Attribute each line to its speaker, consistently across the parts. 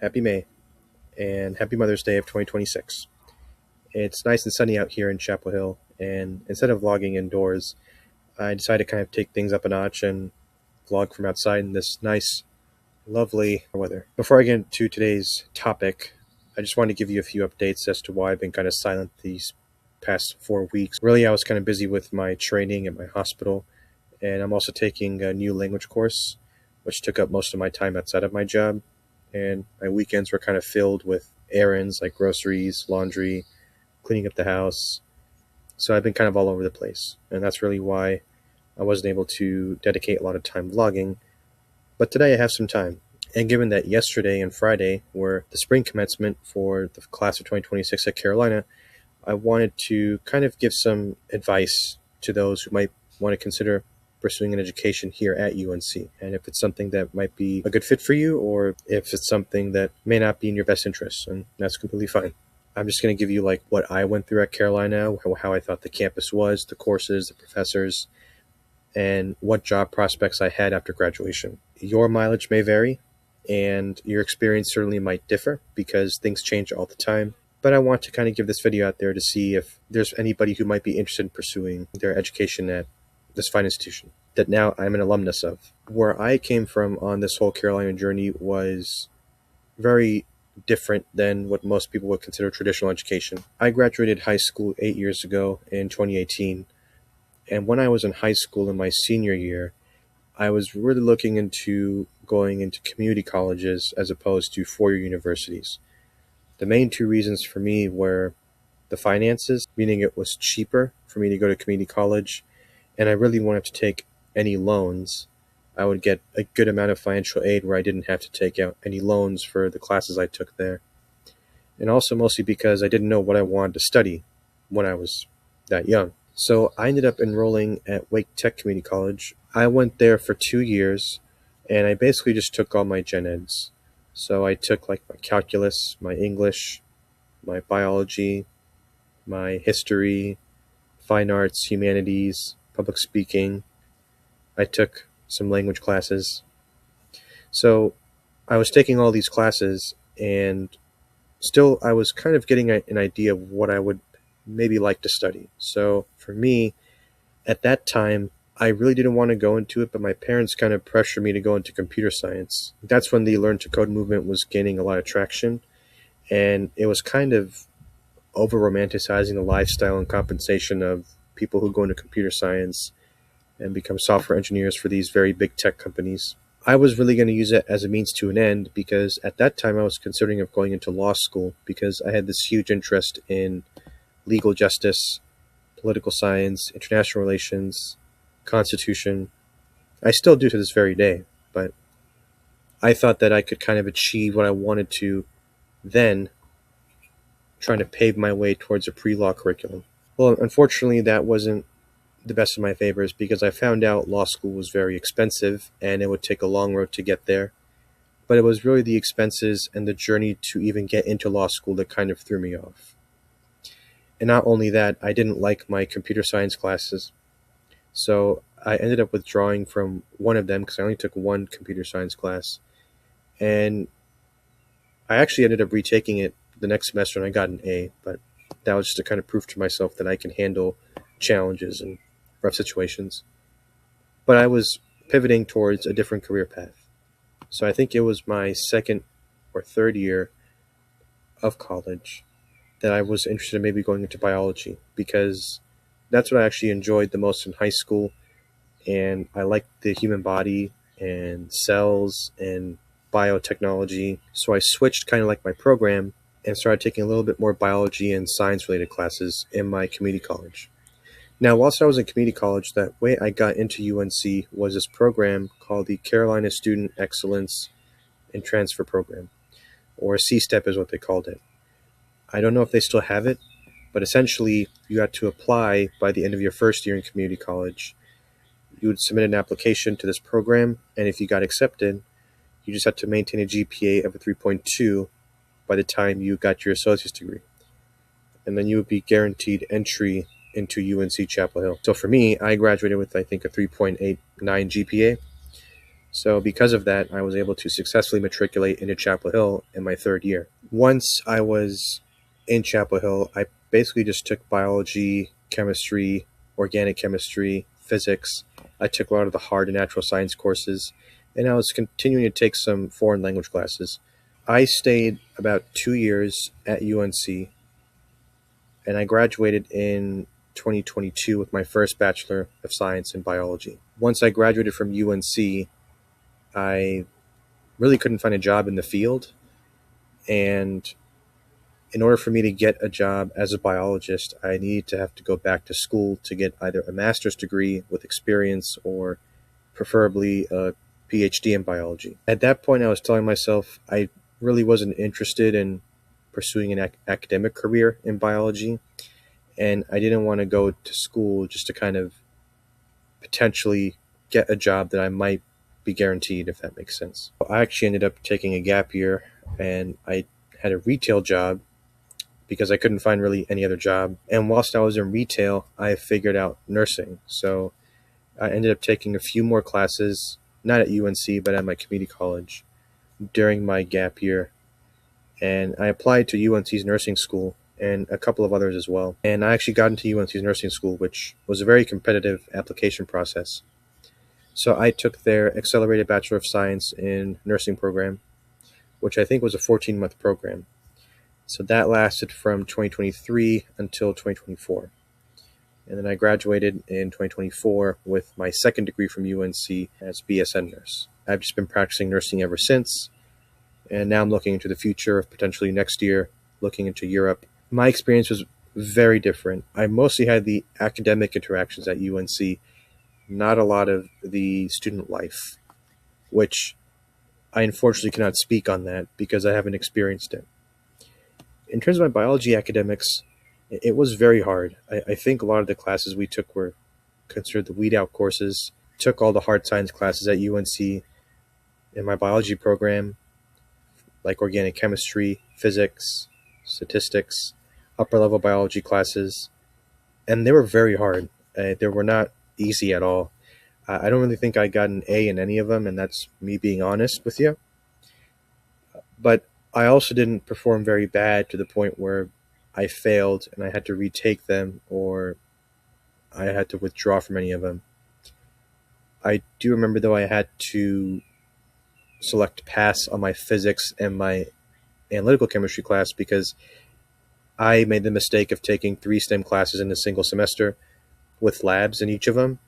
Speaker 1: Happy May, and happy Mother's Day of 2026. It's nice and sunny out here in Chapel Hill, and instead of vlogging indoors, I decided to kind of take things up a notch and vlog from outside in this nice, lovely weather. Before I get into today's topic, I just want to give you a few updates as to why I've been kind of silent these past 4 weeks. Really, I was kind of busy with my training at my hospital, and I'm also taking a new language course, which took up most of my time outside of my job. And my weekends were kind of filled with errands like groceries, laundry, cleaning up the house. So I've been kind of all over the place. And that's really why I wasn't able to dedicate a lot of time vlogging. But today I have some time. And given that yesterday and Friday were the spring commencement for the class of 2026 at Carolina, I wanted to kind of give some advice to those who might want to consider pursuing an education here at UNC, and if it's something that might be a good fit for you, or if it's something that may not be in your best interest, and that's completely fine. I'm just going to give you like what I went through at Carolina, how I thought the campus was, the courses, the professors, and what job prospects I had after graduation. Your mileage may vary, and your experience certainly might differ because things change all the time. But I want to kind of give this video out there to see if there's anybody who might be interested in pursuing their education at this fine institution that now I'm an alumnus of. Where I came from on this whole Carolina journey was very different than what most people would consider traditional education. I graduated high school 8 years ago in 2018, and when I was in high school in my senior year, I was really looking into going into community colleges as opposed to four-year universities. The main two reasons for me were the finances, meaning it was cheaper for me to go to community college, and I really wanted to take any loans. I would get a good amount of financial aid where I didn't have to take out any loans for the classes I took there. And also mostly because I didn't know what I wanted to study when I was that young. So I ended up enrolling at Wake Tech Community College. I went there for 2 years, and I basically just took all my gen eds. So I took like my calculus, my English, my biology, my history, fine arts, humanities, public speaking. I took some language classes. So I was taking all these classes, and still I was kind of getting an idea of what I would maybe like to study. So for me, at that time, I really didn't want to go into it, but my parents kind of pressured me to go into computer science. That's when the Learn to Code movement was gaining a lot of traction, and it was kind of over-romanticizing the lifestyle and compensation of people who go into computer science and become software engineers for these very big tech companies. I was really going to use it as a means to an end because at that time I was considering of going into law school because I had this huge interest in legal justice, political science, international relations, constitution. I still do to this very day, but I thought that I could kind of achieve what I wanted to then, trying to pave my way towards a pre-law curriculum. Well, unfortunately, that wasn't the best of my favors because I found out law school was very expensive and it would take a long road to get there. But it was really the expenses and the journey to even get into law school that kind of threw me off. And not only that, I didn't like my computer science classes. So I ended up withdrawing from one of them because I only took one computer science class. And I actually ended up retaking it the next semester and I got an A, but that was just to kind of prove to myself that I can handle challenges and rough situations. But I was pivoting towards a different career path. So I think it was my second or third year of college that I was interested in maybe going into biology because that's what I actually enjoyed the most in high school. And I liked the human body and cells and biotechnology. So I switched kind of like my program and started taking a little bit more biology and science related classes in my community college. Now, whilst I was in community college, that way I got into UNC was this program called the Carolina Student Excellence and Transfer Program, or C-STEP is what they called it. I don't know if they still have it, but essentially you had to apply by the end of your first year in community college. You would submit an application to this program, and if you got accepted, you just had to maintain a GPA of a 3.2 by the time you got your associate's degree. And then you would be guaranteed entry into UNC Chapel Hill. So for me, I graduated with, I think, a 3.89 GPA. So because of that, I was able to successfully matriculate into Chapel Hill in my third year. Once I was in Chapel Hill, I basically just took biology, chemistry, organic chemistry, physics. I took a lot of the hard and natural science courses, and I was continuing to take some foreign language classes. I stayed about 2 years at UNC, and I graduated in 2022 with my first Bachelor of Science in Biology. Once I graduated from UNC, I really couldn't find a job in the field, and in order for me to get a job as a biologist, I needed to have to go back to school to get either a master's degree with experience or preferably a PhD in biology. At that point, I was telling myself I really wasn't interested in pursuing an academic career in biology, and I didn't want to go to school just to kind of potentially get a job that I might be guaranteed, if that makes sense. I actually ended up taking a gap year, and I had a retail job because I couldn't find really any other job. And whilst I was in retail, I figured out nursing. So I ended up taking a few more classes, not at UNC, but at my community college during my gap year. And I applied to UNC's nursing school and a couple of others as well. And I actually got into UNC's nursing school, which was a very competitive application process. So I took their Accelerated Bachelor of Science in Nursing program, which I think was a 14-month program. So that lasted from 2023 until 2024. And then I graduated in 2024 with my second degree from UNC as BSN nurse. I've just been practicing nursing ever since, and now I'm looking into the future of potentially next year, looking into Europe. My experience was very different. I mostly had the academic interactions at UNC, not a lot of the student life, which I unfortunately cannot speak on that because I haven't experienced it. In terms of my biology academics, it was very hard. I think a lot of the classes we took were considered the weed out courses. Took all the hard science classes at UNC in my biology program, like organic chemistry, physics, statistics, upper level biology classes, and they were very hard. They were not easy at all. I don't really think I got an A in any of them, and that's me being honest with you. But I also didn't perform very bad to the point where I failed and I had to retake them or I had to withdraw from any of them. I do remember, though, I had to select pass on my physics and my analytical chemistry class because I made the mistake of taking 3 STEM classes in a single semester with labs in each of them.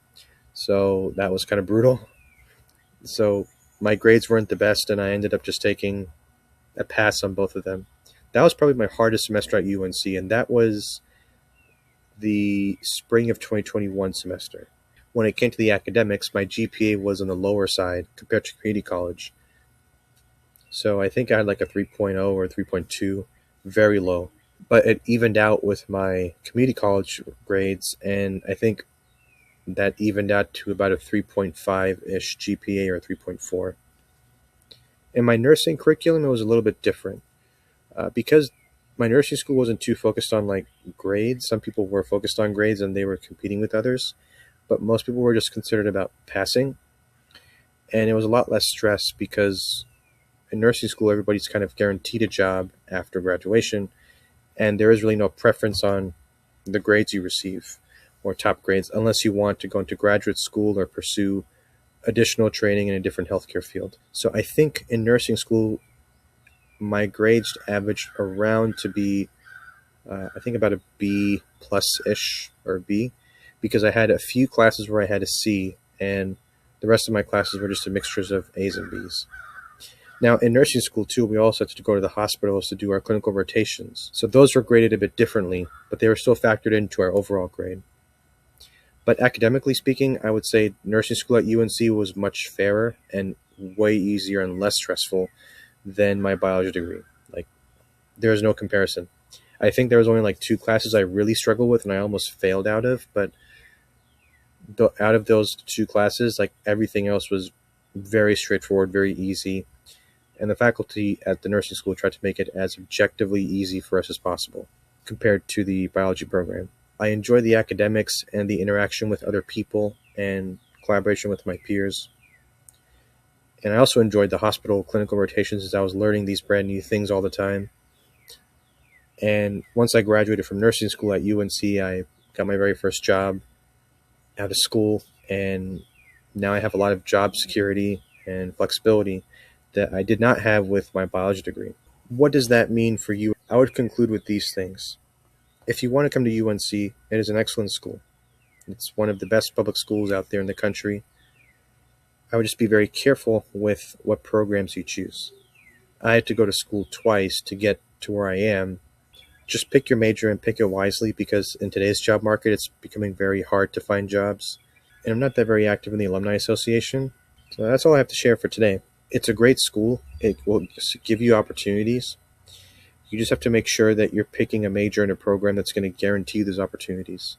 Speaker 1: So that was kind of brutal. So my grades weren't the best, and I ended up just taking a pass on both of them. That was probably my hardest semester at UNC, and that was the spring of 2021 semester. When it came to the academics, my GPA was on the lower side compared to community college. So I think I had like a 3.0 or 3.2, very low. But it evened out with my community college grades, and I think that evened out to about a 3.5-ish GPA or 3.4. In my nursing curriculum, it was a little bit different. Because my nursing school wasn't too focused on like grades. Some people were focused on grades and they were competing with others, but most people were just considered about passing. And it was a lot less stress because in nursing school, everybody's kind of guaranteed a job after graduation, and there is really no preference on the grades you receive or top grades unless you want to go into graduate school or pursue additional training in a different healthcare field. So I think in nursing school, my grades averaged around to be, I think about a B plus-ish or B, because I had a few classes where I had a C, and the rest of my classes were just a mixtures of A's and B's. Now, in nursing school, too, we also had to go to the hospitals to do our clinical rotations. So those were graded a bit differently, but they were still factored into our overall grade. But academically speaking, I would say nursing school at UNC was much fairer and way easier and less stressful than my biology degree. Like, there's no comparison. I think there was only like 2 classes I really struggled with and I almost failed out of, but out of those 2 classes, like everything else was very straightforward, very easy. And the faculty at the nursing school tried to make it as objectively easy for us as possible compared to the biology program. I enjoy the academics and the interaction with other people and collaboration with my peers. And I also enjoyed the hospital clinical rotations as I was learning these brand new things all the time. And once I graduated from nursing school at UNC, I got my very first job out of school, and now I have a lot of job security and flexibility that I did not have with my biology degree. What does that mean for you? I would conclude with these things. If you want to come to UNC, it is an excellent school. It's one of the best public schools out there in the country. I would just be very careful with what programs you choose. I had to go to school twice to get to where I am. Just pick your major and pick it wisely, because in today's job market, it's becoming very hard to find jobs. And I'm not that very active in the Alumni Association. So that's all I have to share for today. It's a great school. It will give you opportunities. You just have to make sure that you're picking a major and a program that's going to guarantee you those opportunities.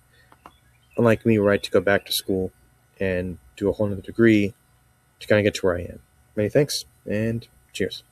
Speaker 1: Unlike me, where I had to go back to school and do a whole other degree to kind of get to where I am. Many thanks, and cheers.